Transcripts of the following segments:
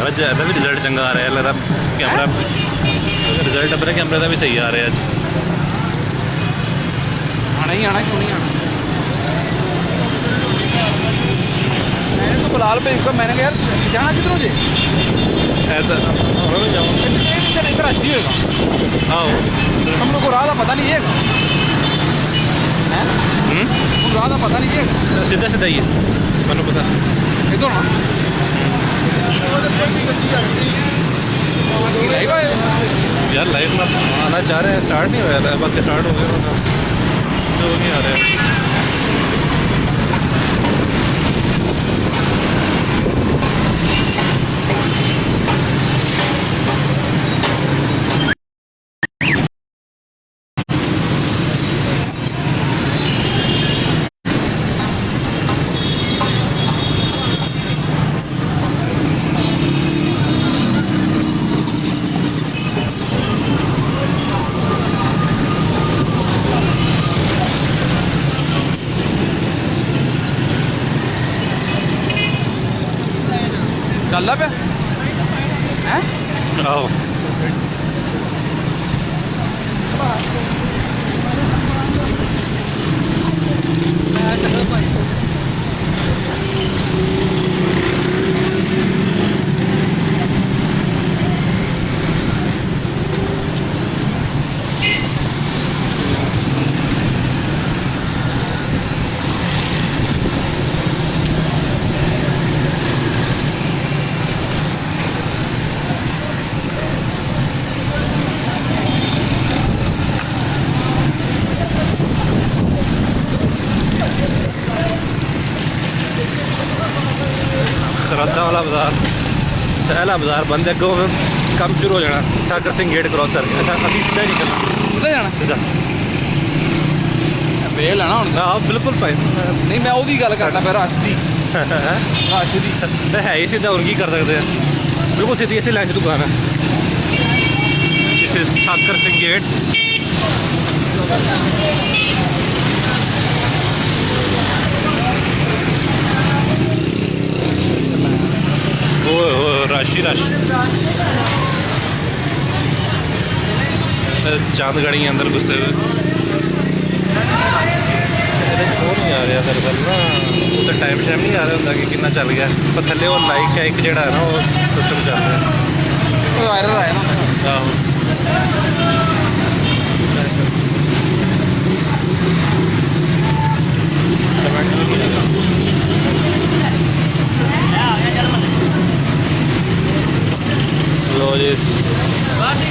अज भी रिजल्ट चंगा आ रहा है लगता कैमरा रिजल्ट अपने कैमरे का भी सही आ रहा है। आना ही आना, क्यों नहीं आना। मैंने तो बिलाल पे इसको मैंने कहा यार जाना किधरों जी ऐसा इधर अच्छी होगा। आओ हम लोग को राह का पता नहीं है राह का पता नहीं है सीधा सीधा ही है मैं पता इधर ना यार लाइफ में आना चाह रहे हैं, स्टार्ट नहीं हुआ था, बाकी स्टार्ट हो गया तो नहीं आ रहे हैं। चल पे हैं आओ सरहदा वाला बाजार, सहला बाजार बंद है, अगों कम शुरू हो जाना ठाकर सिंह गेट क्रॉस करके। अच्छा अभी सीधा ही निकलना, सीधा जाना सीधा बेल है ना हुण। हाँ बिल्कुल भाई, नहीं मैं ਉਹਦੀ ਗੱਲ करना पे रश दी रश दी तो है ही सीधा, और की कर सकते हैं। बिल्कुल सीधी ऐसी लाइन दुकान है। This is Thakar Singh gate. ओ राशि राशि चांदगढ़ी अंदर घुसते हुए नहीं आ रहा दरअसल ना, वो तो टाइम शाइम नहीं आ रहा होंगे कि कितना चल गया, पर थले वो लाइक शाइक जो है ना वो सिस्टम चल रहा है, वायरल आया ना। आहो लो जी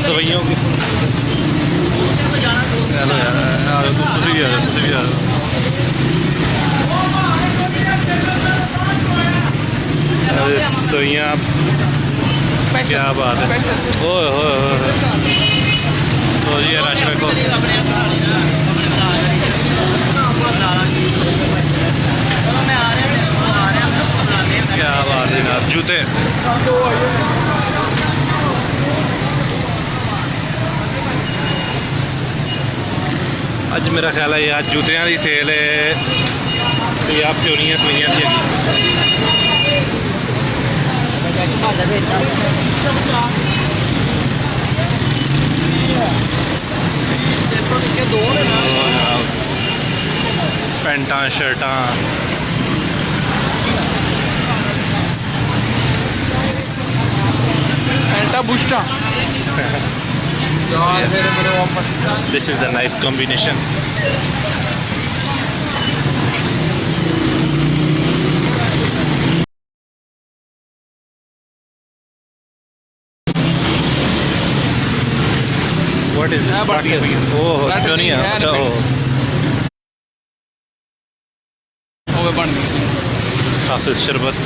सवैयों की हेलो यार, तुझे भी आ जाओ, तुझे भी आ जाओ। अरे सवैयाँ क्या बात है, ओए होए होए। तो जी रश रखो, क्या बात है जनाब। जूते अज मेरा ख्याल है यार जूतियां की सेल है या प्योनियां सवैयां दी पैंटा शर्टां पैंटा बुशटा। This is a nice combination. What is it? Oh, Jonia. ओवे बन गई हाफिज शरबत।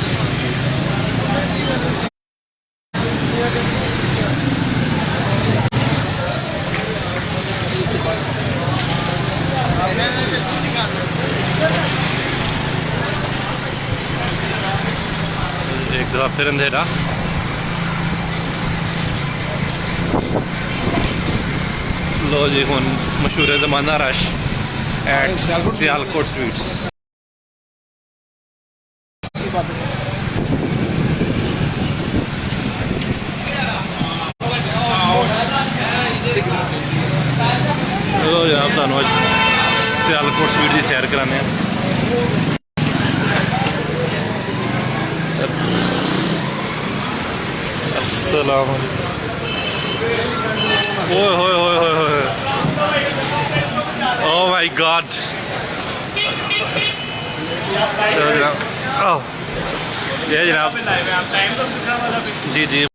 एक दफा फिर अंधेरा। लो जी हुन मशहूर ज़माना rush at Sialkot sweets. Airport sweet की सैर कराने अस्सलाम ओए होए होए होए होए ओह माय गॉड चलो जनाब ये जनाब जी जी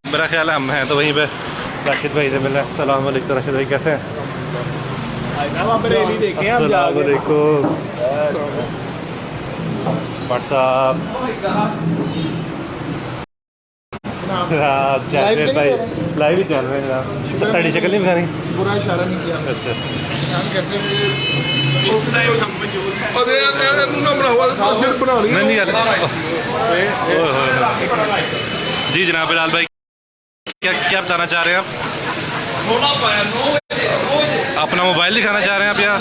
मेरा ख्याल है हम हैं तो वहीं पे राशिद भाई से मिलना अस्सलाम वालेकुम राशिद भाई कैसे हैं अस्सलाम वालेकुम व्हाट्सअप जावेद भाई लाइव ही चल रहे हैं जनाब तड़ी शक्ल नहीं दिखानी बुरा इशारा नहीं किया अच्छा हम कैसे नहीं नहीं यार जी जनाब बिलाल भाई क्या क्या बताना चाह रहे हैं आप अपना मोबाइल दिखाना चाह रहे हैं आप यार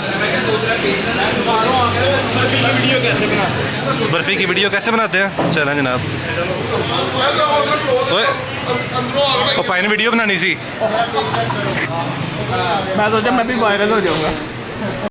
बर्फी की वीडियो कैसे बनाते हैं चलें जनाब ओए वो पाइन वीडियो बनानी सी मैं सोचा मैं भी वायरल हो जाऊंगा